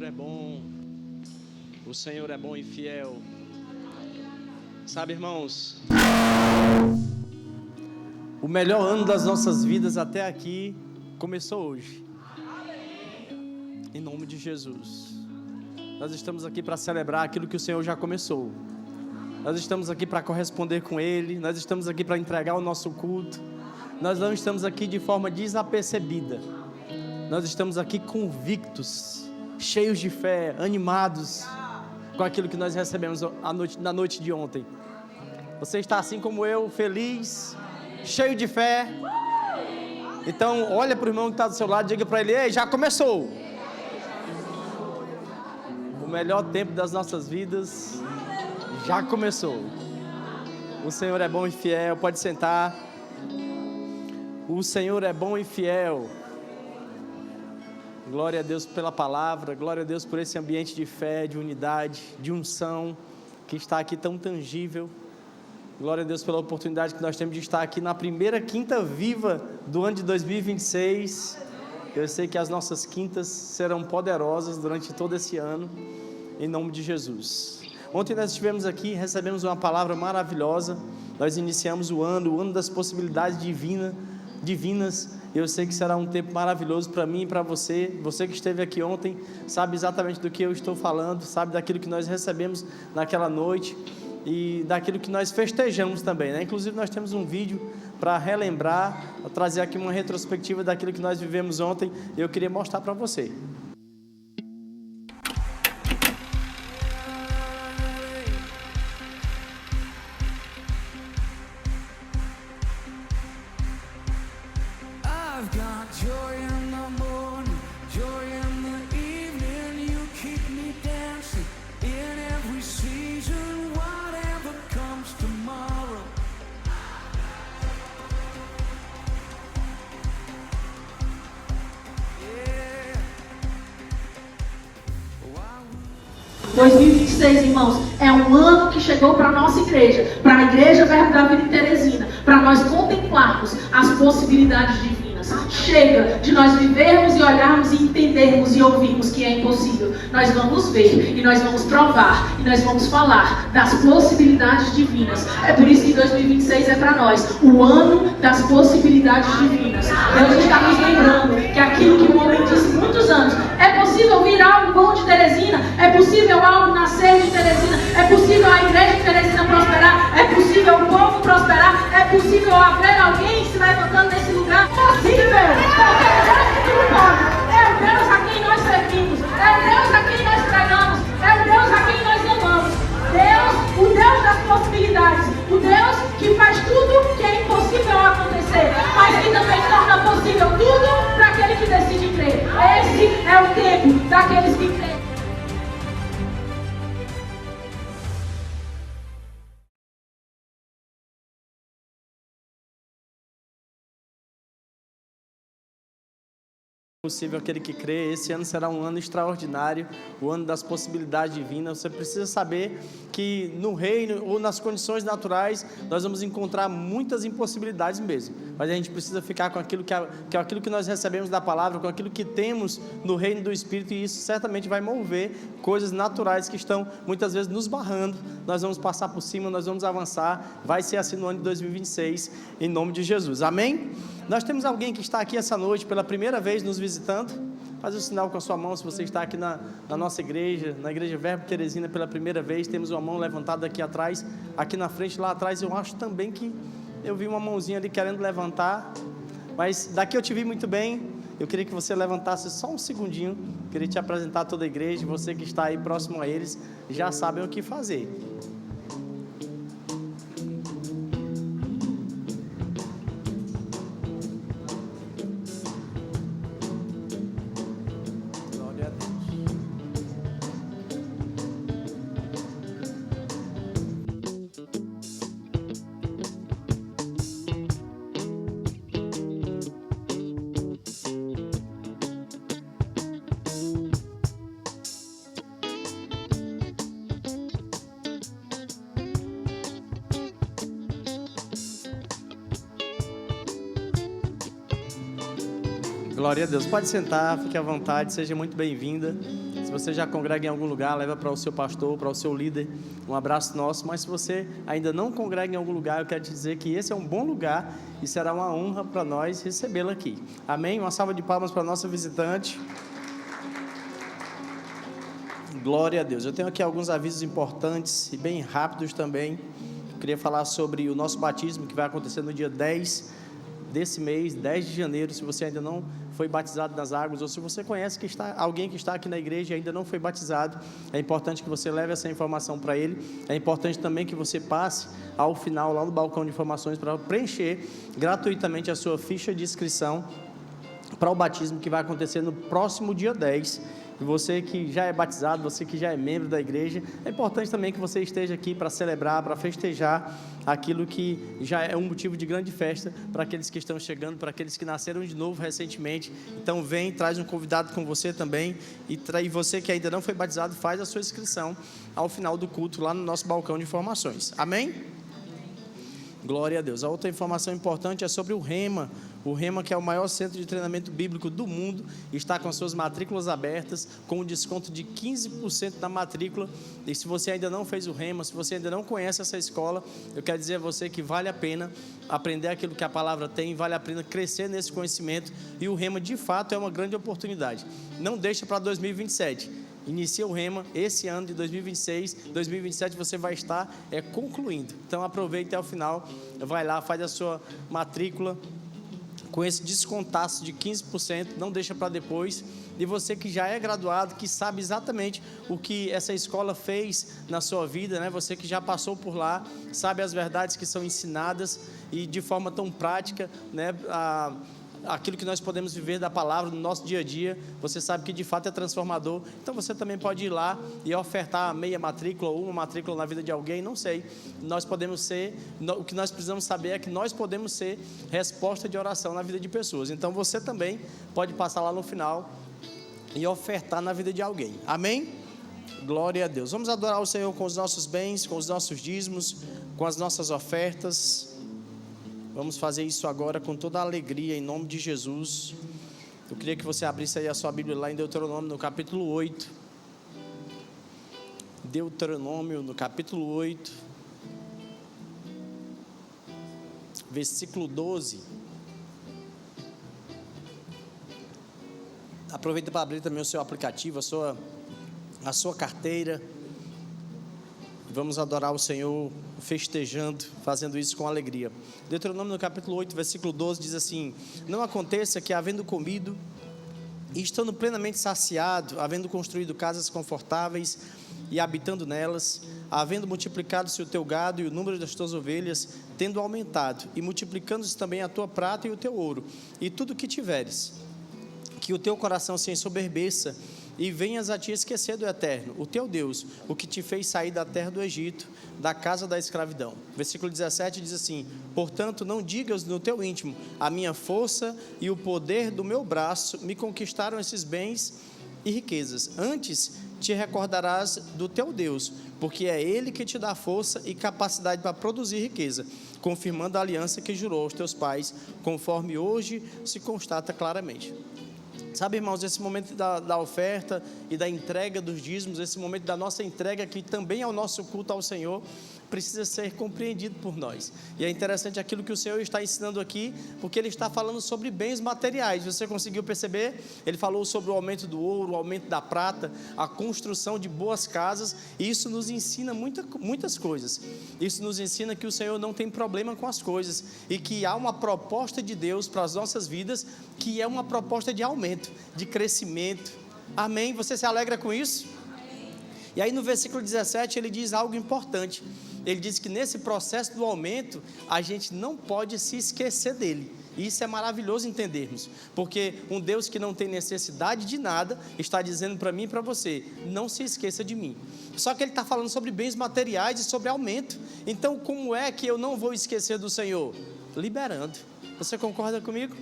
Senhor é bom, o Senhor é bom e fiel. Sabe, irmãos, o melhor ano das nossas vidas até aqui começou hoje. Em nome de Jesus. Nós estamos aqui para celebrar aquilo que o Senhor já começou. Nós estamos aqui para corresponder com Ele. Nós estamos aqui para entregar o nosso culto. Nós não estamos aqui de forma desapercebida. Nós estamos aqui convictos, cheios de fé, animados com aquilo que nós recebemos na noite de ontem. Você está assim como eu, feliz, cheio de fé? Então olha para o irmão que está do seu lado e diga para ele: ei, já começou. O melhor tempo das nossas vidas já começou. O Senhor é bom e fiel. Pode sentar. O Senhor é bom e fiel. Glória a Deus pela palavra, glória a Deus por esse ambiente de fé, de unidade, de unção, que está aqui tão tangível. Glória a Deus pela oportunidade que nós temos de estar aqui na primeira quinta viva do ano de 2026. Eu sei que as nossas quintas serão poderosas durante todo esse ano, em nome de Jesus. Ontem nós estivemos aqui, recebemos uma palavra maravilhosa. Nós iniciamos o ano das possibilidades divinas. Eu sei que será um tempo maravilhoso para mim e para você. Você que esteve aqui ontem sabe exatamente do que eu estou falando, sabe daquilo que nós recebemos naquela noite e daquilo que nós festejamos também, né? Inclusive nós temos um vídeo para relembrar, para trazer aqui uma retrospectiva daquilo que nós vivemos ontem e eu queria mostrar para você. Irmãos, é um ano que chegou para a nossa igreja, para a Igreja Verbo da Vida em Teresina, para nós contemplarmos as possibilidades divinas. Chega de nós vivermos e olharmos e entendermos e ouvirmos que é impossível. Nós vamos ver e nós vamos provar e nós vamos falar das possibilidades divinas. É por isso que 2026 é para nós o ano das possibilidades divinas. Deus está nos lembrando que aquilo que o homem disse muitos anos: é possível vir algo bom de Teresina, é possível algo nascer de Teresina, é possível a igreja de Teresina prosperar, é possível o povo prosperar, é possível haver alguém se levantando nesse lugar. É possível, porque Deus pode. É o Deus a quem nós servimos, é o Deus a quem nós pregamos, é o Deus a quem nós amamos. Deus, o Deus das possibilidades, o Deus que faz tudo que é impossível acontecer, mas que também torna possível tudo para aquele que decide crer. Esse é o tempo daqueles que creem. Possível aquele que crê. Esse ano será um ano extraordinário, o ano das possibilidades divinas. Você precisa saber que no reino ou nas condições naturais nós vamos encontrar muitas impossibilidades mesmo, mas a gente precisa ficar com aquilo aquilo que nós recebemos da palavra, com aquilo que temos no reino do Espírito, e isso certamente vai mover coisas naturais que estão muitas vezes nos barrando. Nós vamos passar por cima, nós vamos avançar. Vai ser assim no ano de 2026, em nome de Jesus, amém? Nós temos alguém que está aqui essa noite pela primeira vez nos visitando. Faz o sinal com a sua mão se você está aqui na nossa igreja, na Igreja Verbo Teresina pela primeira vez. Temos uma mão levantada aqui atrás, aqui na frente, lá atrás. Eu acho também que eu vi uma mãozinha ali querendo levantar, mas daqui eu te vi muito bem. Eu queria que você levantasse só um segundinho. Queria te apresentar a toda a igreja. Você que está aí próximo a eles já sabem o que fazer. Glória a Deus. Pode sentar, fique à vontade, seja muito bem-vinda. Se você já congrega em algum lugar, leva para o seu pastor, para o seu líder, um abraço nosso. Mas se você ainda não congrega em algum lugar, eu quero te dizer que esse é um bom lugar e será uma honra para nós recebê-la aqui. Amém? Uma salva de palmas para a nossa visitante. Glória a Deus. Eu tenho aqui alguns avisos importantes e bem rápidos também. Eu queria falar sobre o nosso batismo que vai acontecer no dia 10 desse mês, 10 de janeiro. Se você ainda não foi batizado nas águas, ou se você conhece alguém que está aqui na igreja e ainda não foi batizado, é importante que você leve essa informação para ele. É importante também que você passe ao final lá no balcão de informações para preencher gratuitamente a sua ficha de inscrição para o batismo que vai acontecer no próximo dia 10. E você que já é batizado, você que já é membro da igreja, é importante também que você esteja aqui para celebrar, para festejar aquilo que já é um motivo de grande festa para aqueles que estão chegando, para aqueles que nasceram de novo recentemente. Então vem, traz um convidado com você também, e você que ainda não foi batizado, faz a sua inscrição ao final do culto lá no nosso balcão de informações. Amém? Glória a Deus. A outra informação importante é sobre o Rema. O Rema, que é o maior centro de treinamento bíblico do mundo, está com as suas matrículas abertas, com um desconto de 15% na matrícula. E se você ainda não fez o Rema, se você ainda não conhece essa escola, eu quero dizer a você que vale a pena aprender aquilo que a palavra tem, vale a pena crescer nesse conhecimento, e o Rema de fato é uma grande oportunidade. Não deixa para 2027. Inicia o Rema esse ano de 2026, 2027 você vai estar concluindo. Então aproveite até o final, vai lá, faz a sua matrícula com esse descontaço de 15%, não deixa para depois. E você que já é graduado, que sabe exatamente o que essa escola fez na sua vida, né? Você que já passou por lá, sabe as verdades que são ensinadas e de forma tão prática, né? Aquilo que nós podemos viver da palavra no nosso dia a dia, você sabe que de fato é transformador. Então você também pode ir lá e ofertar meia matrícula ou uma matrícula na vida de alguém, não sei. Nós podemos ser, o que nós precisamos saber é que nós podemos ser resposta de oração na vida de pessoas. Então você também pode passar lá no final e ofertar na vida de alguém. Amém? Glória a Deus. Vamos adorar o Senhor com os nossos bens, com os nossos dízimos, com as nossas ofertas. Vamos fazer isso agora com toda a alegria, em nome de Jesus. Eu queria que você abrisse aí a sua Bíblia lá em Deuteronômio, no capítulo 8. Deuteronômio, no capítulo 8, versículo 12. Aproveita para abrir também o seu aplicativo, a sua carteira. Vamos adorar o Senhor festejando, fazendo isso com alegria. Deuteronômio no capítulo 8, versículo 12 diz assim: não aconteça que, havendo comido e estando plenamente saciado, havendo construído casas confortáveis e habitando nelas, havendo multiplicado-se o teu gado e o número das tuas ovelhas, tendo aumentado, e multiplicando-se também a tua prata e o teu ouro, e tudo que tiveres, que o teu coração se ensoberbeça, e venhas a te esquecer do Eterno, o teu Deus, o que te fez sair da terra do Egito, da casa da escravidão. Versículo 17 diz assim: portanto não digas no teu íntimo, a minha força e o poder do meu braço me conquistaram esses bens e riquezas. Antes te recordarás do teu Deus, porque é Ele que te dá força e capacidade para produzir riqueza, confirmando a aliança que jurou aos teus pais, conforme hoje se constata claramente. Sabe, irmãos, esse momento da oferta e da entrega dos dízimos, esse momento da nossa entrega, que também é o nosso culto ao Senhor, precisa ser compreendido por nós. E é interessante aquilo que o Senhor está ensinando aqui, porque Ele está falando sobre bens materiais. Você conseguiu perceber? Ele falou sobre o aumento do ouro, o aumento da prata, a construção de boas casas, e isso nos ensina muitas coisas. Isso nos ensina que o Senhor não tem problema com as coisas, e que há uma proposta de Deus para as nossas vidas, que é uma proposta de aumento, de crescimento. Amém? Você se alegra com isso? E aí no versículo 17 ele diz algo importante. Ele diz que nesse processo do aumento, a gente não pode se esquecer dele. E isso é maravilhoso entendermos, porque um Deus que não tem necessidade de nada, está dizendo para mim e para você: não se esqueça de mim. Só que ele está falando sobre bens materiais e sobre aumento. Então como é que eu não vou esquecer do Senhor? Liberando. Você concorda comigo?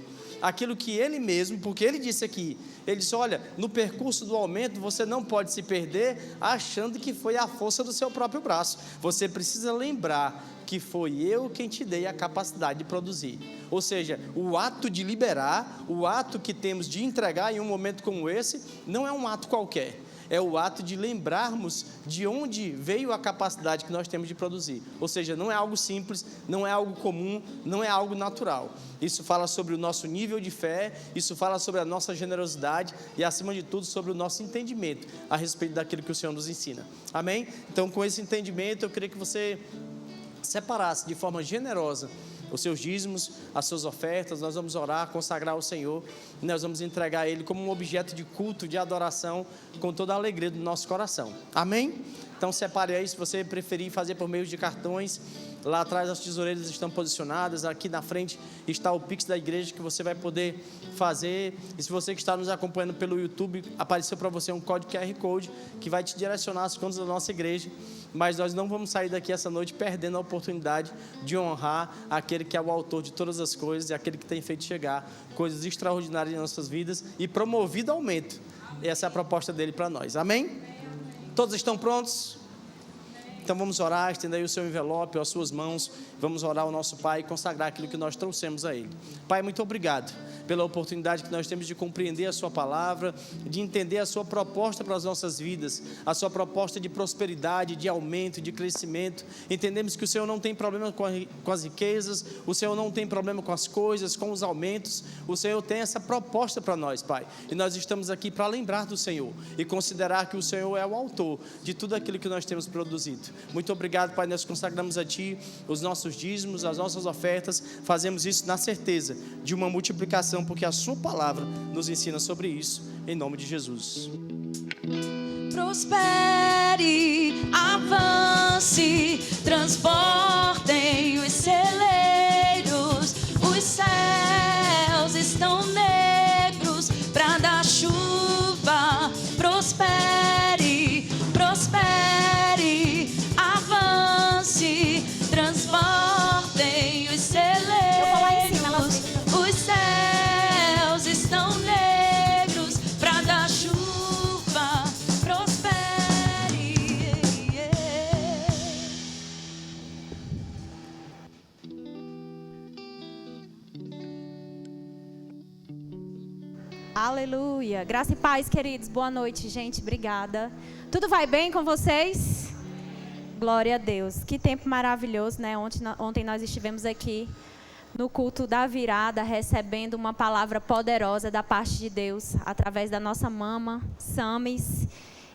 Aquilo que Ele mesmo, porque Ele disse aqui, Ele disse: olha, no percurso do aumento você não pode se perder achando que foi a força do seu próprio braço. Você precisa lembrar que foi eu quem te dei a capacidade de produzir. Ou seja, o ato de liberar, o ato que temos de entregar em um momento como esse, não é um ato qualquer. é o ato de lembrarmos de onde veio a capacidade que nós temos de produzir. Ou seja, não é algo simples, não é algo comum, não é algo natural. Isso fala sobre o nosso nível de fé, isso fala sobre a nossa generosidade e, acima de tudo, sobre o nosso entendimento a respeito daquilo que o Senhor nos ensina. Amém? Então, com esse entendimento, eu queria que você separasse de forma generosa os seus dízimos, as suas ofertas. Nós vamos orar, consagrar ao Senhor, e nós vamos entregar a Ele como um objeto de culto, de adoração, com toda a alegria do nosso coração. Amém? Então separe aí, se você preferir fazer por meio de cartões, lá atrás as tesoureiras estão posicionadas, aqui na frente está o Pix da igreja que você vai poder fazer. E se você que está nos acompanhando pelo YouTube, apareceu para você um código QR Code que vai te direcionar às contas da nossa igreja. Mas nós não vamos sair daqui essa noite perdendo a oportunidade de honrar aquele que é o autor de todas as coisas e aquele que tem feito chegar coisas extraordinárias em nossas vidas e promovido aumento. Essa é a proposta dele para nós. Amém? Todos estão prontos? Então vamos orar, estenda aí o seu envelope, as suas mãos, vamos orar ao nosso Pai e consagrar aquilo que nós trouxemos a Ele. Pai, muito obrigado pela oportunidade que nós temos de compreender a sua palavra, de entender a sua proposta para as nossas vidas, a sua proposta de prosperidade, de aumento, de crescimento. Entendemos que o Senhor não tem problema com as riquezas, o Senhor não tem problema com as coisas, com os aumentos. O Senhor tem essa proposta para nós, Pai, e nós estamos aqui para lembrar do Senhor e considerar que o Senhor é o autor de tudo aquilo que nós temos produzido. Muito obrigado, Pai, nós consagramos a Ti os nossos dízimos, as nossas ofertas, fazemos isso na certeza de uma multiplicação, porque a Sua palavra nos ensina sobre isso, em nome de Jesus. Prospere, avance, transportem os celeiros, os céus estão negros para dar chuva. Prospere, prospere, avance, transportem os celeiros, os céus estão negros para dar chuva. Prospere. Aleluia. Graça e paz, queridos. Boa noite, gente. Obrigada. Tudo vai bem com vocês? Glória a Deus. Que tempo maravilhoso, né? Ontem nós estivemos aqui no culto da virada, recebendo uma palavra poderosa da parte de Deus, através da nossa mama, Samis.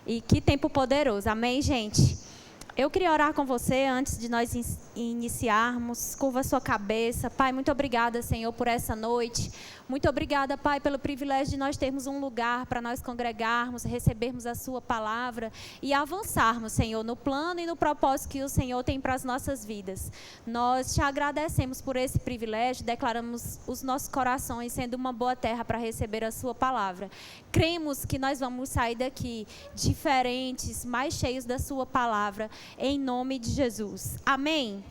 E que tempo poderoso. Amém, gente? Eu queria orar com você antes de nós iniciarmos. Curva sua cabeça. Pai, muito obrigada, Senhor, por essa noite. Muito obrigada, Pai, pelo privilégio de nós termos um lugar para nós congregarmos, recebermos a Sua palavra e avançarmos, Senhor, no plano e no propósito que o Senhor tem para as nossas vidas. Nós te agradecemos por esse privilégio, declaramos os nossos corações sendo uma boa terra para receber a Sua palavra. Cremos que nós vamos sair daqui diferentes, mais cheios da Sua palavra, em nome de Jesus. Amém?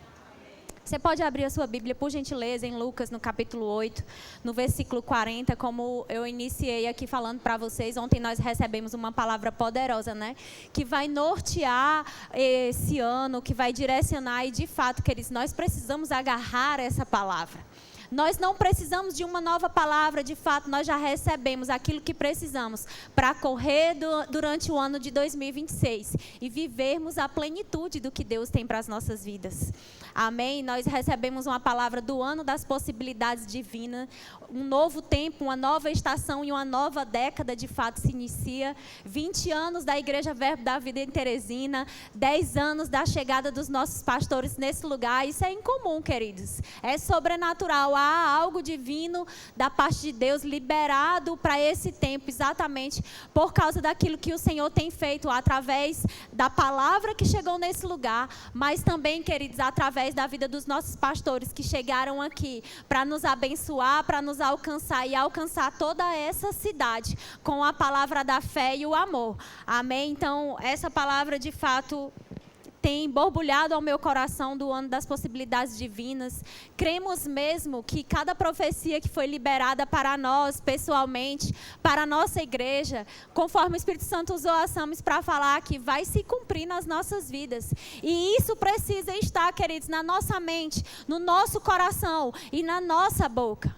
Você pode abrir a sua Bíblia, por gentileza, em Lucas, no capítulo 8, no versículo 40, como eu iniciei aqui falando para vocês. Ontem nós recebemos uma palavra poderosa, né? Que vai nortear esse ano, que vai direcionar. E, de fato, queridos, nós precisamos agarrar essa palavra. Nós não precisamos de uma nova palavra, de fato, nós já recebemos aquilo que precisamos para correr durante o ano de 2026 e vivermos a plenitude do que Deus tem para as nossas vidas. Amém? Nós recebemos uma palavra do ano das possibilidades divinas, um novo tempo, uma nova estação e uma nova década de fato se inicia. 20 anos da Igreja Verbo da Vida em Teresina, 10 anos da chegada dos nossos pastores nesse lugar. Isso é incomum, queridos. É sobrenatural. Há algo divino da parte de Deus liberado para esse tempo, exatamente por causa daquilo que o Senhor tem feito através da palavra que chegou nesse lugar, mas também, queridos, através da vida dos nossos pastores que chegaram aqui para nos abençoar, para nos alcançar e alcançar toda essa cidade com a palavra da fé e o amor. Amém? Então, essa palavra de fato tem borbulhado ao meu coração do ano das possibilidades divinas. Cremos mesmo que cada profecia que foi liberada para nós, pessoalmente, para a nossa igreja, conforme o Espírito Santo usou a Samis para falar, que vai se cumprir nas nossas vidas. E isso precisa estar, queridos, na nossa mente, no nosso coração e na nossa boca.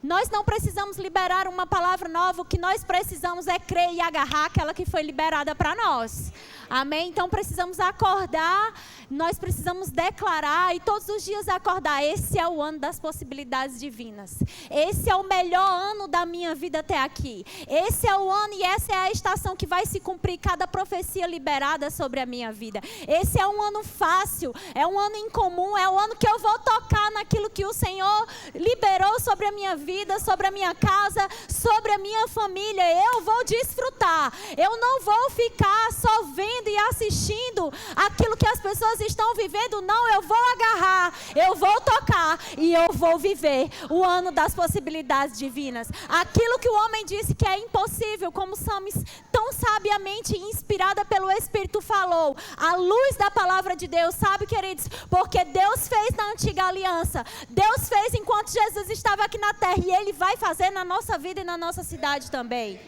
Nós não precisamos liberar uma palavra nova, o que nós precisamos é crer e agarrar aquela que foi liberada para nós. Amém? Então precisamos acordar, nós precisamos declarar e todos os dias acordar. Esse é o ano das possibilidades divinas. Esse é o melhor ano da minha vida até aqui. Esse é o ano e essa é a estação que vai se cumprir cada profecia liberada sobre a minha vida. Esse é um ano fácil, é um ano incomum, é o ano que eu vou tocar naquilo que o Senhor liberou sobre a minha vida, sobre a minha casa, sobre a minha família. Eu vou desfrutar. Eu não vou ficar só vendo e assistindo aquilo que as pessoas estão vivendo. Não, eu vou agarrar, eu vou tocar e eu vou viver o ano das possibilidades divinas. Aquilo que o homem disse que é impossível, como Samis tão sabiamente inspirada pelo Espírito falou, à luz da palavra de Deus, sabe, queridos? Porque Deus fez na antiga aliança, Deus fez enquanto Jesus estava aqui na terra e Ele vai fazer na nossa vida e na nossa cidade também.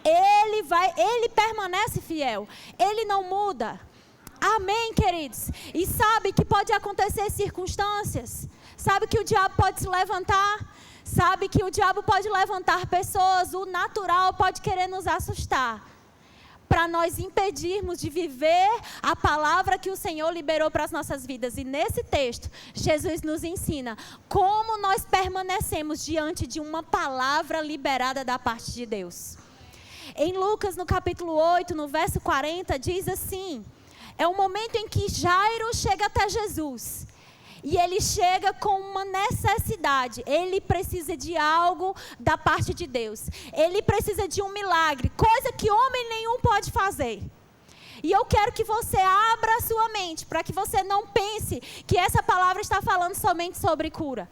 Ele permanece fiel, Ele não muda. Amém, queridos? E sabe que pode acontecer circunstâncias, sabe que o diabo pode se levantar, sabe que o diabo pode levantar pessoas, o natural pode querer nos assustar, para nós impedirmos de viver a palavra que o Senhor liberou para as nossas vidas. E nesse texto, Jesus nos ensina como nós permanecemos diante de uma palavra liberada da parte de Deus. Em Lucas, no capítulo 8, no verso 40, diz assim, é o momento em que Jairo chega até Jesus. E ele chega com uma necessidade, ele precisa de algo da parte de Deus. Ele precisa de um milagre, coisa que homem nenhum pode fazer. E eu quero que você abra a sua mente, para que você não pense que essa palavra está falando somente sobre cura.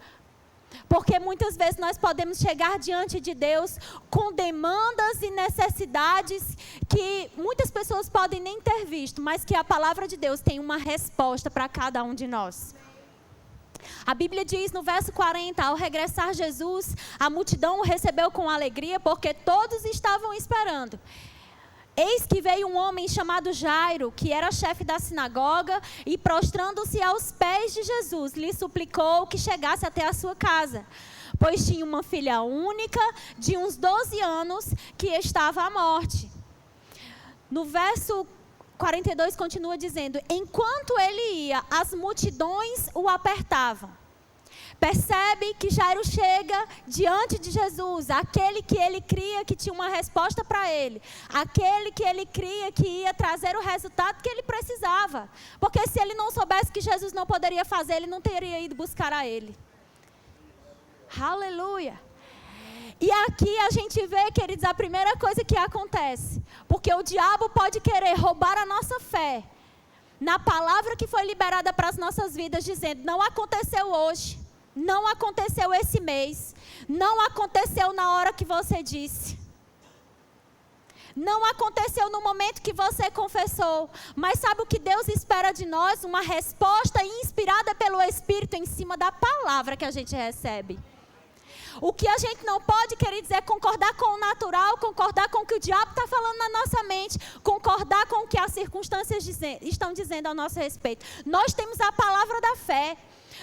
Porque muitas vezes nós podemos chegar diante de Deus com demandas e necessidades que muitas pessoas podem nem ter visto, mas que a palavra de Deus tem uma resposta para cada um de nós. A Bíblia diz no verso 40, ao regressar Jesus, a multidão o recebeu com alegria, porque todos estavam esperando. Eis que veio um homem chamado Jairo, que era chefe da sinagoga, e prostrando-se aos pés de Jesus, lhe suplicou que chegasse até a sua casa, pois tinha uma filha única, de uns 12 anos, que estava à morte. No verso 42 continua dizendo, enquanto ele ia, as multidões o apertavam. Percebe que Jairo chega diante de Jesus, aquele que ele cria que tinha uma resposta para ele, aquele que ele cria que ia trazer o resultado que ele precisava, porque se ele não soubesse que Jesus não poderia fazer, ele não teria ido buscar a ele. Aleluia! E aqui a gente vê, queridos, a primeira coisa que acontece, porque o diabo pode querer roubar a nossa fé na palavra que foi liberada para as nossas vidas, dizendo, não aconteceu hoje, não aconteceu esse mês, não aconteceu na hora que você disse, não aconteceu no momento que você confessou, mas sabe o que Deus espera de nós? Uma resposta inspirada pelo Espírito em cima da palavra que a gente recebe. O que a gente não pode, queridos, é concordar com o natural, concordar com o que o diabo está falando na nossa mente, concordar com o que as circunstâncias estão dizendo ao nosso respeito. Nós temos a palavra da fé.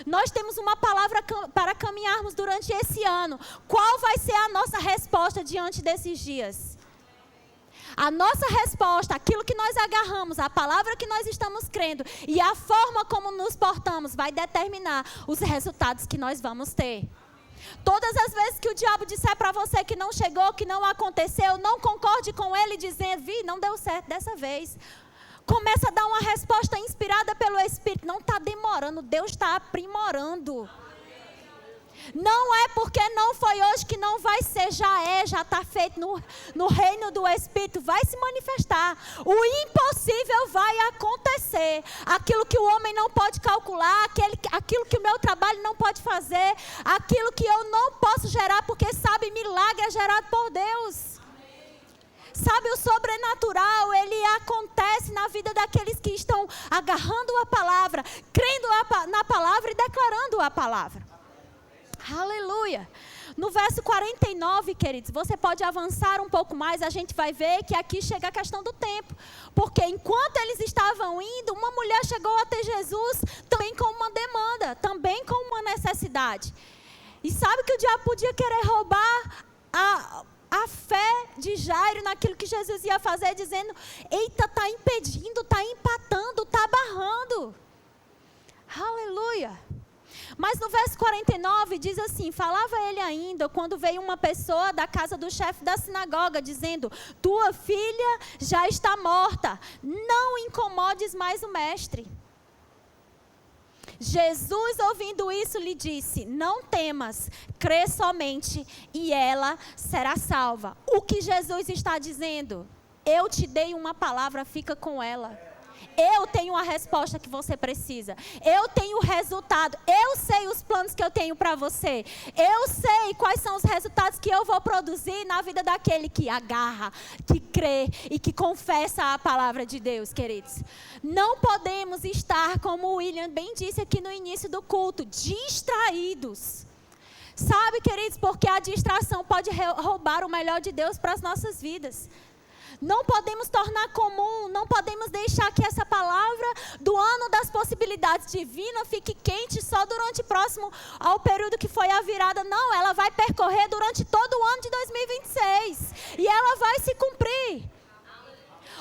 Nós temos uma palavra para caminharmos durante esse ano. Qual vai ser a nossa resposta diante desses dias? A nossa resposta, aquilo que nós agarramos, a palavra que nós estamos crendo e a forma como nos portamos vai determinar os resultados que nós vamos ter. Todas as vezes que o diabo disser para você que não chegou, que não aconteceu, não concorde com ele dizendo, não deu certo dessa vez. Começa a dar uma resposta inspirada pelo Espírito. Não está demorando, Deus está aprimorando. Não é porque não foi hoje que não vai ser, já está feito no reino do Espírito, vai se manifestar. O impossível vai acontecer. Aquilo que o homem não pode calcular, aquilo que o meu trabalho não pode fazer, aquilo que eu não posso gerar, porque sabe, milagre é gerado por Deus. Sabe, o sobrenatural, ele acontece na vida daqueles que estão agarrando a palavra, crendo na palavra e declarando a palavra. Aleluia. No verso 49, queridos, você pode avançar um pouco mais, a gente vai ver que aqui chega a questão do tempo. Porque enquanto eles estavam indo, uma mulher chegou até Jesus também com uma demanda, também com uma necessidade. E sabe que o diabo podia querer roubar a fé de Jairo naquilo que Jesus ia fazer, dizendo: eita, está impedindo, está empatando, está barrando. Aleluia. Mas no verso 49 diz assim: falava ele ainda quando veio uma pessoa da casa do chefe da sinagoga, dizendo: tua filha já está morta, não incomodes mais o mestre. Jesus, ouvindo isso, lhe disse: não temas, crê somente e ela será salva. O que Jesus está dizendo? Eu te dei uma palavra, fica com ela. Eu tenho a resposta que você precisa. Eu tenho o resultado. Eu sei os planos que eu tenho para você. Eu sei quais são os resultados que eu vou produzir na vida daquele que agarra, que crê e que confessa a palavra de Deus, queridos. Não podemos estar, como o William bem disse aqui no início do culto, distraídos. Sabe, queridos, porque a distração pode roubar o melhor de Deus para as nossas vidas. Não podemos tornar comum, não podemos deixar que essa palavra do ano das possibilidades divinas fique quente só durante próximo ao período que foi a virada. Não, ela vai percorrer durante todo o ano de 2026 e ela vai se cumprir.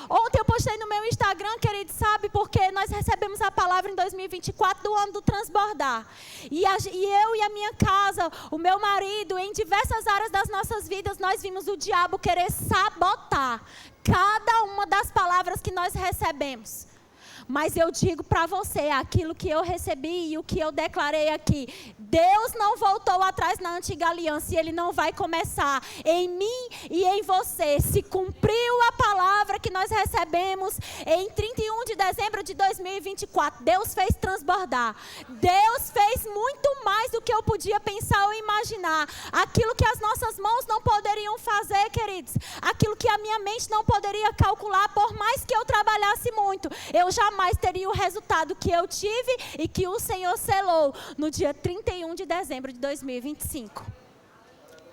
Ontem eu postei no meu Instagram, querido, sabe, porque nós recebemos a palavra em 2024 do ano do transbordar. E eu e a minha casa, o meu marido, em diversas áreas das nossas vidas, nós vimos o diabo querer sabotar cada uma das palavras que nós recebemos. Mas eu digo para você, aquilo que eu recebi e o que eu declarei aqui, Deus não voltou atrás na antiga aliança e Ele não vai começar em mim e em você. Se cumpriu a palavra que nós recebemos em 31 de dezembro de 2024, Deus fez transbordar. Deus fez muito mais do que eu podia pensar ou imaginar. Aquilo que as nossas mãos não poderiam fazer, queridos, aquilo que a minha mente não poderia calcular, por mais que eu trabalhasse muito, eu jamais teria o resultado que eu tive e que o Senhor selou no dia 31 de dezembro de 2025.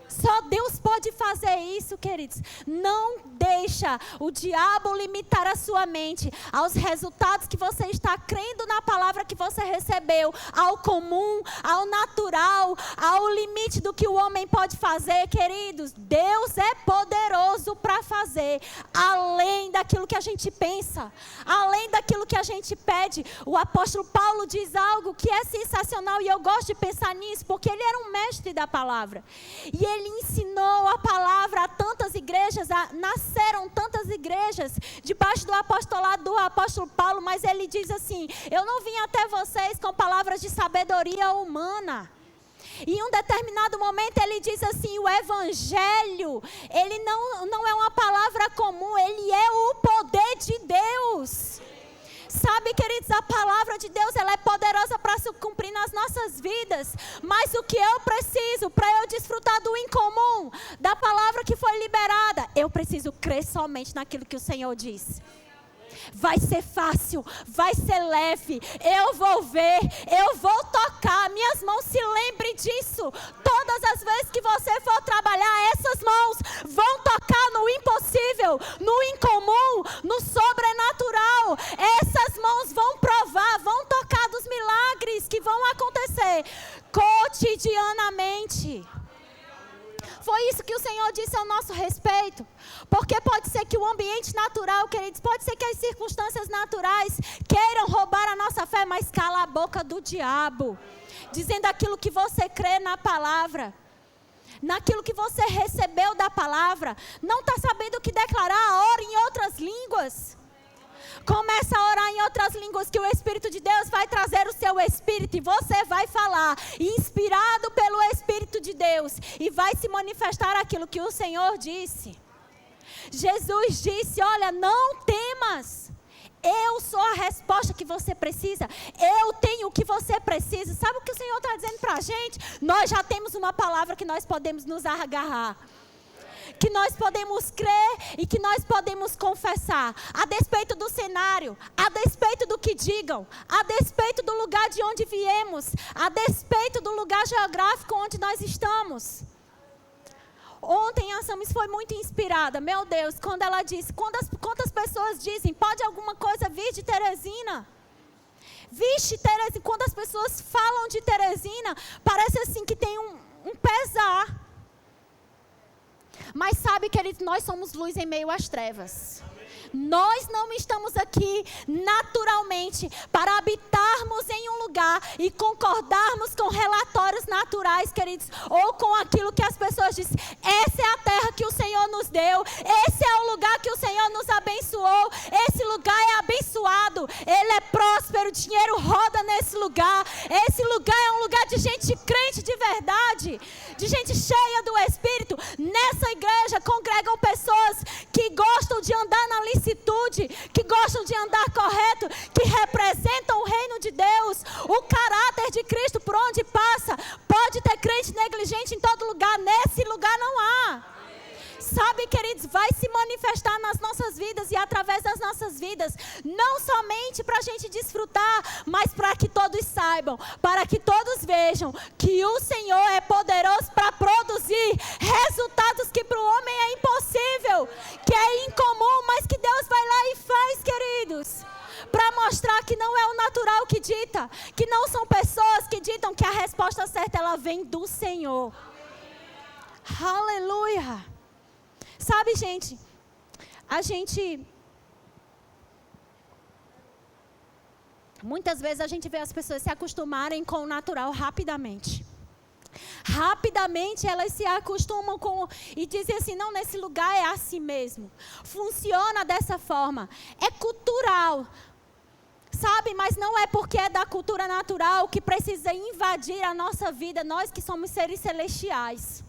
Só Deus pode fazer isso, queridos. Não deixa o diabo limitar a sua mente aos resultados que você está crendo na palavra que você recebeu, ao comum, ao natural, ao limite do que o homem pode fazer, queridos. Deus é poderoso para fazer além daquilo que a gente pensa, além daquilo que a gente pede. O apóstolo Paulo diz algo que é sensacional e eu gosto de pensar nisso, porque ele era um mestre da palavra. E ele ensinou a palavra a tantas igrejas, nasceram tantas igrejas debaixo do apostolado do apóstolo Paulo, mas ele diz assim: eu não vim até vocês com palavras de sabedoria humana. E em um determinado momento ele diz assim: o evangelho, ele não é uma palavra comum, ele é o poder de Deus. Sabe, queridos, a palavra de Deus, ela é poderosa para se cumprir nas nossas vidas. Mas o que eu preciso para eu desfrutar do incomum, da palavra que foi liberada, eu preciso crer somente naquilo que o Senhor diz. Vai ser fácil, vai ser leve, eu vou ver, eu vou tocar, minhas mãos, se lembre disso. Todas as vezes que você for trabalhar, essas mãos vão tocar no impossível, no incomum, no sobrenatural. Essas mãos vão provar, vão tocar dos milagres que vão acontecer cotidianamente. Foi isso que o Senhor disse ao nosso respeito. Porque pode ser que o ambiente natural, queridos, pode ser que as circunstâncias naturais queiram roubar a nossa fé, mas cala a boca do diabo, dizendo aquilo que você crê na palavra, naquilo que você recebeu da palavra. Não está sabendo o que declarar? Ora em outras línguas. Começa a orar em outras línguas, que o Espírito de Deus vai trazer o seu Espírito e você vai falar, inspirado pelo Espírito de Deus, e vai se manifestar aquilo que o Senhor disse. Jesus disse: olha, não temas, eu sou a resposta que você precisa, eu tenho o que você precisa. Sabe o que o Senhor está dizendo para a gente? Nós já temos uma palavra que nós podemos nos agarrar, que nós podemos crer e que nós podemos confessar, a despeito do cenário, a despeito do que digam, a despeito do lugar de onde viemos, a despeito do lugar geográfico onde nós estamos. Ontem a Samis foi muito inspirada, meu Deus, quando ela disse, quantas pessoas dizem, pode alguma coisa vir de Teresina? Vixe, Teresina, quando as pessoas falam de Teresina, parece assim que tem um Mas sabe, queridos, nós somos luz em meio às trevas. Nós não estamos aqui naturalmente para habitarmos em um lugar e concordarmos com relatórios naturais, queridos, ou com aquilo que as pessoas dizem. Essa é a terra que o Senhor nos deu, esse é o lugar que o Senhor nos abençoou, esse lugar é abençoado, ele é próspero, o dinheiro roda nesse lugar. Esse lugar é um lugar de gente crente de verdade, de gente cheia do Espírito. Nessa igreja congregam pessoas que gostam de andar na licitude, que gostam de andar correto, que representam o reino de Deus, o caráter de Cristo por onde passa. Pode ter crente negligente em todo lugar, nesse lugar não há. Sabe, queridos, vai se manifestar nas nossas vidas e através das nossas vidas, não somente para a gente desfrutar, mas para que todos saibam, para que todos vejam que o Senhor é poderoso para produzir resultados que para o homem é impossível, que é incomum, mas que Deus vai lá e faz, queridos. Para mostrar que não é o natural que dita, que não são pessoas que ditam, que a resposta certa ela vem do Senhor. Aleluia! Sabe, gente, muitas vezes a gente vê as pessoas se acostumarem com o natural rapidamente. Rapidamente elas se acostumam com e dizem assim, não, nesse lugar é assim mesmo. Funciona dessa forma. É cultural. Sabe, mas não é porque é da cultura natural que precisa invadir a nossa vida, nós que somos seres celestiais.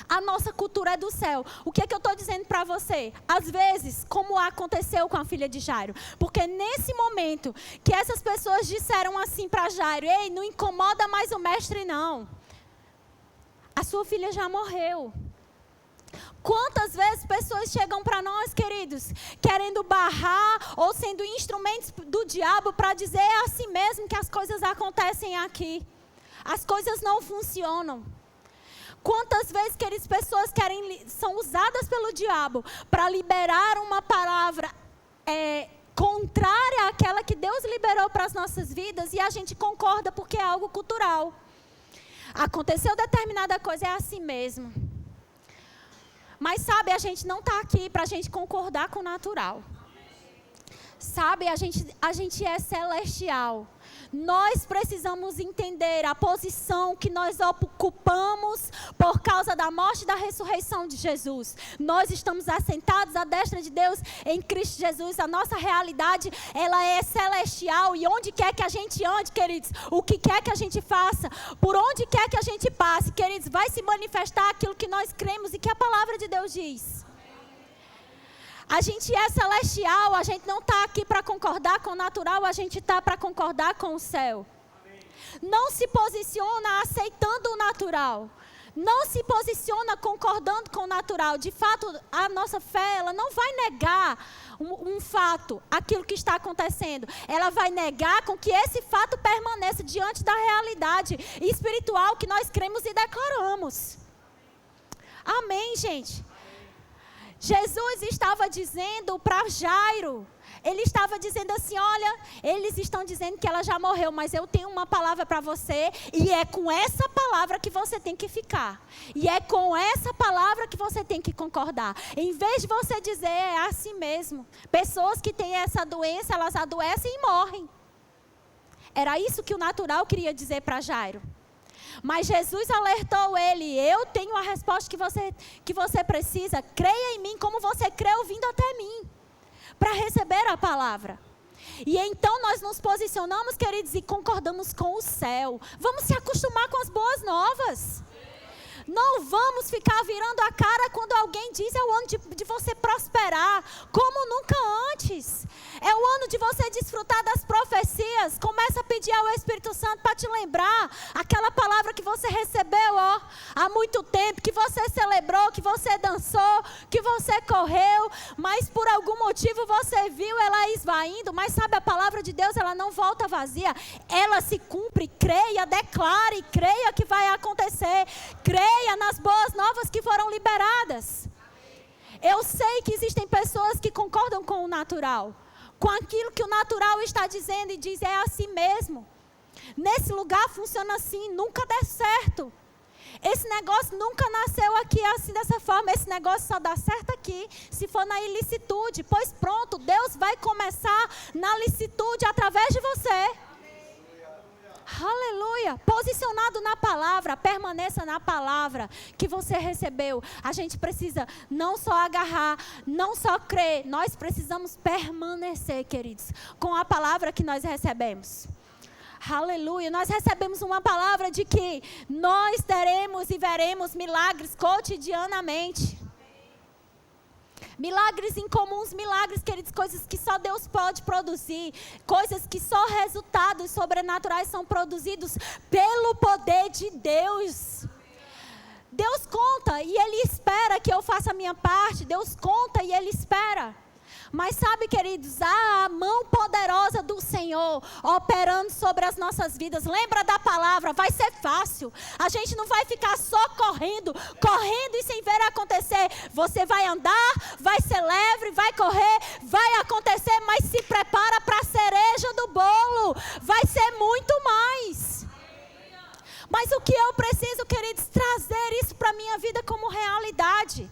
A nossa cultura é do céu. O que é que eu estou dizendo para você? Às vezes, como aconteceu com a filha de Jairo. Porque nesse momento que essas pessoas disseram assim para Jairo, ei, não incomoda mais o mestre não. A sua filha já morreu. Quantas vezes pessoas chegam para nós, queridos, querendo barrar ou sendo instrumentos do diabo para dizer é assim mesmo que as coisas acontecem aqui. As coisas não funcionam. Quantas vezes, queridos, pessoas são usadas pelo diabo para liberar uma palavra contrária àquela que Deus liberou para as nossas vidas e a gente concorda porque é algo cultural. Aconteceu determinada coisa, é assim mesmo. Mas sabe, a gente não está aqui para a gente concordar com o natural. Sabe, a gente é celestial. Nós precisamos entender a posição que nós ocupamos por causa da morte e da ressurreição de Jesus. Nós estamos assentados à destra de Deus em Cristo Jesus. A nossa realidade, ela é celestial. E onde quer que a gente ande, queridos, o que quer que a gente faça, por onde quer que a gente passe, queridos, vai se manifestar aquilo que nós cremos e que a palavra de Deus diz. A gente é celestial, a gente não está aqui para concordar com o natural, a gente está para concordar com o céu. Amém. Não se posiciona aceitando o natural. Não se posiciona concordando com o natural. De fato, a nossa fé, ela não vai negar um fato, aquilo que está acontecendo. Ela vai negar com que esse fato permaneça diante da realidade espiritual que nós cremos e declaramos. Amém, gente? Jesus estava dizendo para Jairo, ele estava dizendo assim, olha, eles estão dizendo que ela já morreu, mas eu tenho uma palavra para você, e é com essa palavra que você tem que ficar, e é com essa palavra que você tem que concordar, em vez de você dizer, é assim mesmo, pessoas que têm essa doença, elas adoecem e morrem, era isso que o natural queria dizer para Jairo. Mas Jesus alertou ele, eu tenho a resposta que você precisa, creia em mim como você creu vindo até mim, para receber a palavra. E então nós nos posicionamos, queridos, e concordamos com o céu. Vamos se acostumar com as boas novas. Não vamos ficar virando a cara quando alguém diz é o ano de você prosperar, como nunca antes. É o ano de você desfrutar das profecias. Começa a pedir ao Espírito Santo para te lembrar aquela palavra que você recebeu há muito tempo, que você celebrou, que você dançou, que você correu, mas por algum motivo você viu ela esvaindo. Mas sabe, a palavra de Deus, ela não volta vazia. Ela se cumpre, creia, declare, creia que vai acontecer. Creia nas boas novas que foram liberadas. Eu sei que existem pessoas que concordam com o natural, com aquilo que o natural está dizendo e diz, é assim mesmo. Nesse lugar funciona assim, nunca dá certo. Esse negócio nunca nasceu aqui assim dessa forma. Esse negócio só dá certo aqui se for na ilicitude. Pois pronto, Deus vai começar na licitude através de você. Aleluia. Posicionado na palavra, permaneça na palavra que você recebeu. A gente precisa não só agarrar, não só crer, nós precisamos permanecer, queridos, com a palavra que nós recebemos. Aleluia. Nós recebemos uma palavra de que nós teremos e veremos milagres cotidianamente. Milagres incomuns, milagres, queridos, coisas que só Deus pode produzir, coisas que só resultados sobrenaturais são produzidos pelo poder de Deus. Deus conta e Ele espera que eu faça a minha parte, Deus conta e Ele espera. Mas sabe, queridos, a mão poderosa do Senhor operando sobre as nossas vidas. Lembra da palavra, vai ser fácil. A gente não vai ficar só correndo e sem ver acontecer. Você vai andar, vai ser leve, vai correr, vai acontecer, mas se prepara para a cereja do bolo. Vai ser muito mais. Mas o que eu preciso, queridos, trazer isso para a minha vida como realidade.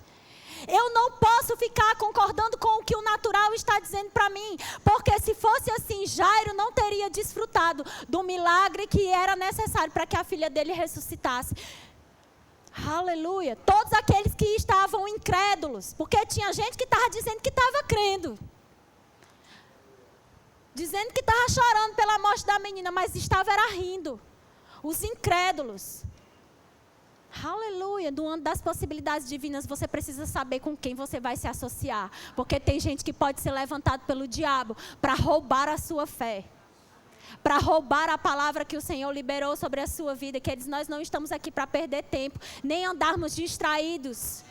Eu não posso ficar concordando com o que o natural está dizendo para mim. Porque se fosse assim, Jairo não teria desfrutado do milagre que era necessário para que a filha dele ressuscitasse. Aleluia. Todos aqueles que estavam incrédulos. Porque tinha gente que estava dizendo que estava crendo. Dizendo que estava chorando pela morte da menina, mas estava era rindo. Os incrédulos. Aleluia, no ano das possibilidades divinas, você precisa saber com quem você vai se associar. Porque tem gente que pode ser levantado pelo diabo para roubar a sua fé. Para roubar a palavra que o Senhor liberou sobre a sua vida. Queridos, nós não estamos aqui para perder tempo, nem andarmos distraídos.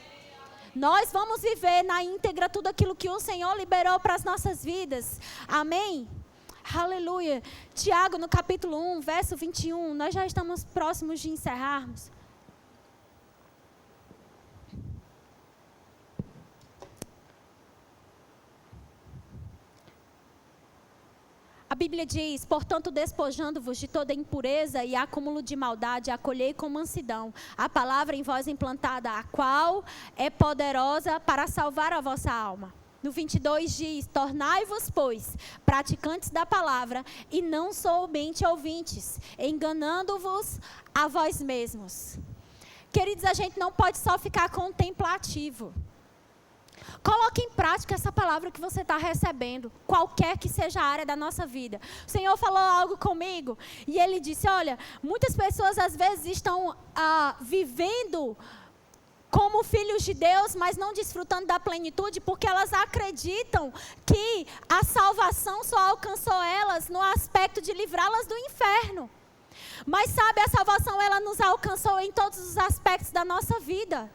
Nós vamos viver na íntegra tudo aquilo que o Senhor liberou para as nossas vidas. Amém? Aleluia. Tiago, no capítulo 1, verso 21, nós já estamos próximos de encerrarmos. A Bíblia diz, portanto, despojando-vos de toda impureza e acúmulo de maldade, acolhei com mansidão a palavra em vós implantada, a qual é poderosa para salvar a vossa alma. No 22 diz, tornai-vos, pois, praticantes da palavra e não somente ouvintes, enganando-vos a vós mesmos. Queridos, a gente não pode só ficar contemplativo. Coloque em prática essa palavra que você está recebendo, qualquer que seja a área da nossa vida. O Senhor falou algo comigo e Ele disse, olha, muitas pessoas às vezes estão vivendo como filhos de Deus, mas não desfrutando da plenitude, porque elas acreditam que a salvação só alcançou elas no aspecto de livrá-las do inferno. Mas sabe, a salvação ela nos alcançou em todos os aspectos da nossa vida.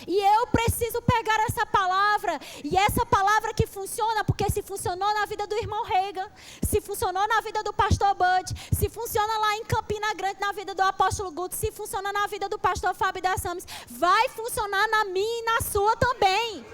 E eu preciso pegar essa palavra, e essa palavra que funciona, porque se funcionou na vida do irmão Reagan, se funcionou na vida do pastor Bud, se funciona lá em Campina Grande na vida do apóstolo Guto, se funciona na vida do pastor Fábio da Sames, vai funcionar na minha e na sua também.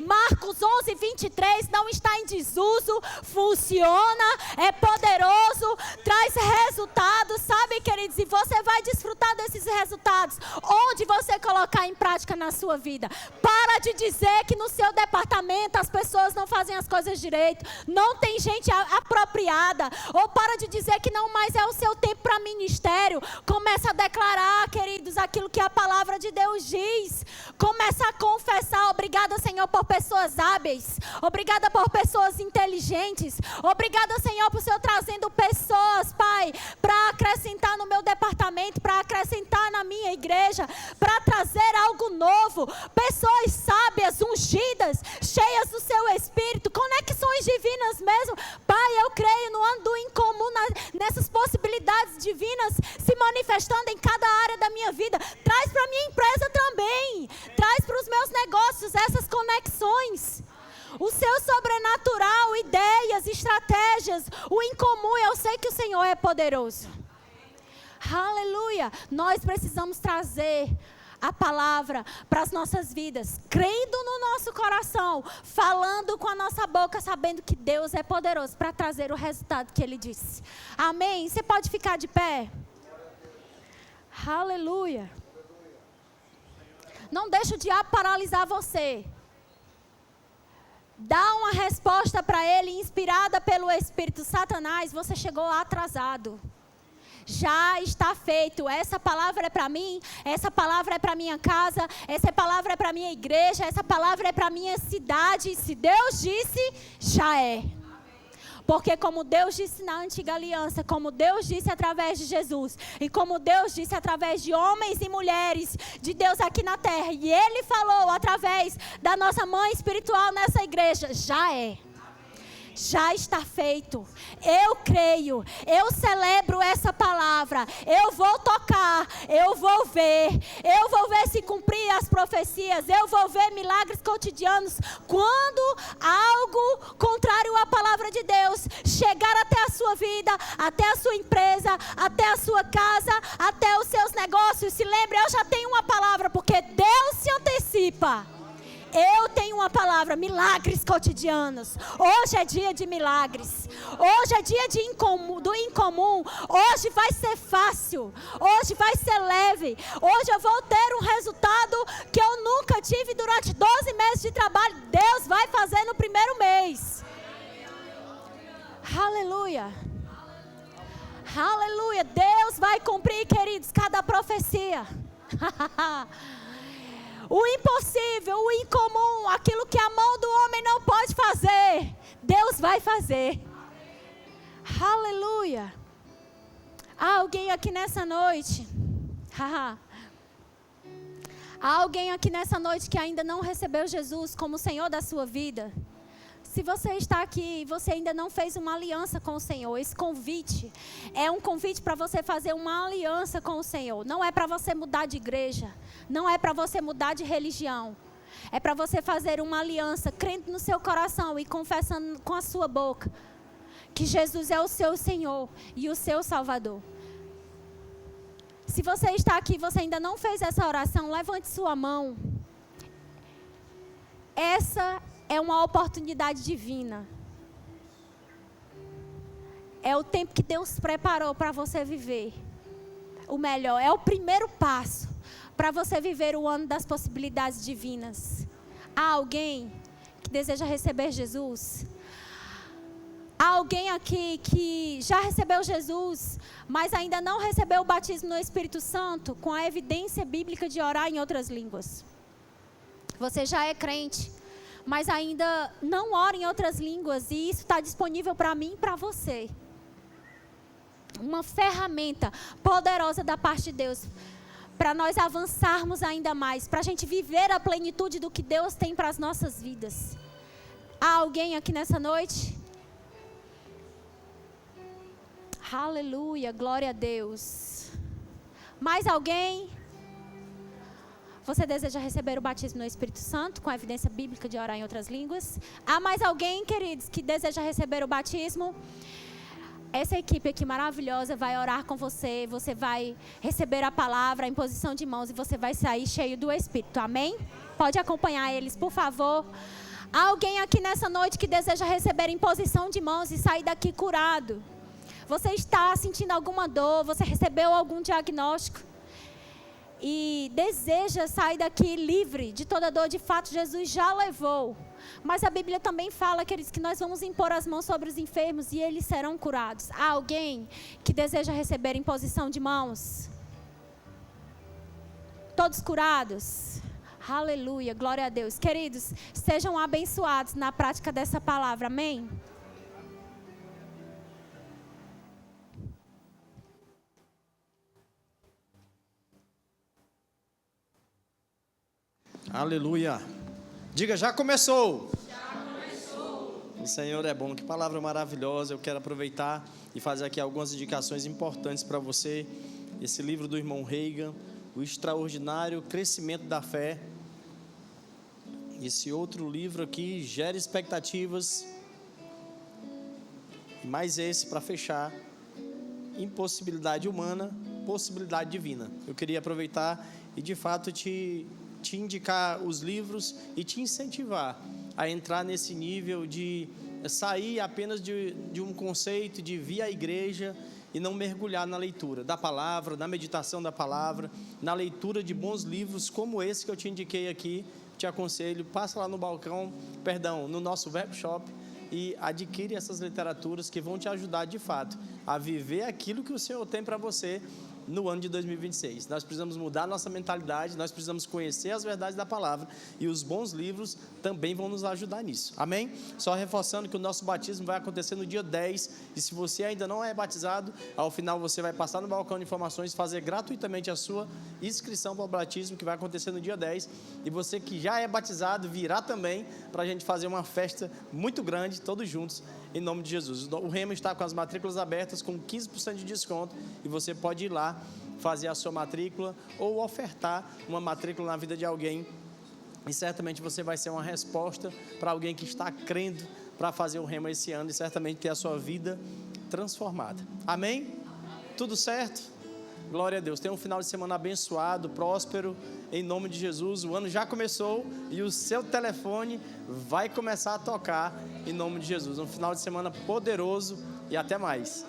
Marcos 11, 23 não está em desuso, funciona, é poderoso, traz resultados, sabe, queridos? E você vai desfrutar desses resultados onde você colocar em prática na sua vida. Para de dizer que no seu departamento as pessoas não fazem as coisas direito, não tem gente apropriada, ou para de dizer que não mais é o seu tempo para ministério. Começa a declarar, queridos, aquilo que a palavra de Deus diz. Começa a confessar, obrigada, Senhor, por pessoas hábeis, obrigada por pessoas inteligentes, obrigada, Senhor, por Senhor trazendo pessoas, Pai, para acrescentar no meu departamento, para acrescentar na minha igreja, para trazer algo novo, pessoas sábias, ungidas, cheias do seu Espírito, conexões divinas mesmo. Pai, eu creio no ano do incomum, nessas possibilidades divinas se manifestando em cada área da minha vida. Traz para a minha empresa também, traz para os meus negócios essas conexões. O seu sobrenatural, ideias, estratégias, o incomum, eu sei que o Senhor é poderoso. Aleluia! Nós precisamos trazer a palavra para as nossas vidas, crendo no nosso coração, falando com a nossa boca, sabendo que Deus é poderoso para trazer o resultado que Ele disse. Amém? Você pode ficar de pé? Aleluia. Não deixe o diabo paralisar você. Dá uma resposta para ele, inspirada pelo Espírito. Satanás, você chegou atrasado. Já está feito. Essa palavra é para mim, essa palavra é para minha casa, essa palavra é para minha igreja, essa palavra é para minha cidade. Se Deus disse, já é. Porque como Deus disse na antiga aliança, como Deus disse através de Jesus, e como Deus disse através de homens e mulheres de Deus aqui na terra, e Ele falou através da nossa mãe espiritual nessa igreja, já é. Já está feito. Eu creio, eu celebro essa palavra. Eu vou tocar, eu vou ver se cumprir as profecias, eu vou ver milagres cotidianos. Quando algo contrário à palavra de Deus chegar até a sua vida, até a sua empresa, até a sua casa, até os seus negócios, se lembre, eu já tenho uma palavra, porque Deus se antecipa. Eu tenho uma palavra, milagres cotidianos. Hoje é dia de milagres. Hoje é dia do incomum. Hoje vai ser fácil. Hoje vai ser leve. Hoje eu vou ter um resultado que eu nunca tive durante 12 meses de trabalho. Deus vai fazer no primeiro mês. Aleluia. Aleluia. Deus vai cumprir, queridos, cada profecia. O impossível, o incomum, aquilo que a mão do homem não pode fazer, Deus vai fazer. Aleluia. Há alguém aqui nessa noite, há alguém aqui nessa noite que ainda não recebeu Jesus como Senhor da sua vida. Se você está aqui e você ainda não fez uma aliança com o Senhor, esse convite é um convite para você fazer uma aliança com o Senhor. Não é para você mudar de igreja, não é para você mudar de religião. É para você fazer uma aliança, crendo no seu coração e confessando com a sua boca que Jesus é o seu Senhor e o seu Salvador. Se você está aqui e você ainda não fez essa oração, levante sua mão. Essa é uma oportunidade divina. É o tempo que Deus preparou para você viver o melhor. É o primeiro passo para você viver o ano das possibilidades divinas. Há alguém que deseja receber Jesus? Há alguém aqui que já recebeu Jesus, mas ainda não recebeu o batismo no Espírito Santo, com a evidência bíblica de orar em outras línguas? Você já é crente, mas ainda não ora em outras línguas, e isso está disponível para mim e para você. Uma ferramenta poderosa da parte de Deus, para nós avançarmos ainda mais, para a gente viver a plenitude do que Deus tem para as nossas vidas. Há alguém aqui nessa noite? Aleluia, glória a Deus. Mais alguém? Você deseja receber o batismo no Espírito Santo, com a evidência bíblica de orar em outras línguas? Há mais alguém, queridos, que deseja receber o batismo? Essa equipe aqui maravilhosa vai orar com você. Você vai receber a palavra, a imposição de mãos, e você vai sair cheio do Espírito. Amém? Pode acompanhar eles, por favor. Há alguém aqui nessa noite que deseja receber imposição de mãos e sair daqui curado? Você está sentindo alguma dor? Você recebeu algum diagnóstico? E deseja sair daqui livre de toda dor? De fato, Jesus já levou. Mas a Bíblia também fala, queridos, que nós vamos impor as mãos sobre os enfermos e eles serão curados. Há alguém que deseja receber imposição de mãos? Todos curados? Aleluia, glória a Deus. Queridos, sejam abençoados na prática dessa palavra, amém? Aleluia. Diga, já começou. O Senhor é bom. Que palavra maravilhosa. Eu quero aproveitar e fazer aqui algumas indicações importantes para você. Esse livro do irmão Reagan, O Extraordinário Crescimento da Fé. Esse outro livro aqui, Gera Expectativas. E mais esse para fechar, Impossibilidade Humana, Possibilidade Divina. Eu queria aproveitar e de fato te indicar os livros e te incentivar a entrar nesse nível de sair apenas de um conceito de vir à igreja e não mergulhar na leitura da palavra, na meditação da palavra, na leitura de bons livros como esse que eu te indiquei aqui, te aconselho, passa lá no balcão, no nosso webshop e adquire essas literaturas que vão te ajudar de fato a viver aquilo que o Senhor tem para você no ano de 2026. Nós precisamos mudar nossa mentalidade, nós precisamos conhecer as verdades da palavra e os bons livros também vão nos ajudar nisso. Amém? Só reforçando que o nosso batismo vai acontecer no dia 10 e se você ainda não é batizado, ao final você vai passar no balcão de informações, fazer gratuitamente a sua inscrição para o batismo que vai acontecer no dia 10 e você que já é batizado virá também para a gente fazer uma festa muito grande, todos juntos, em nome de Jesus. O Rema está com as matrículas abertas com 15% de desconto e você pode ir lá fazer a sua matrícula ou ofertar uma matrícula na vida de alguém e certamente você vai ser uma resposta para alguém que está crendo para fazer o Rema esse ano e certamente ter a sua vida transformada. Amém? Tudo certo? Glória a Deus. Tenha um final de semana abençoado, próspero, em nome de Jesus. O ano já começou e o seu telefone vai começar a tocar em nome de Jesus. Um final de semana poderoso e até mais.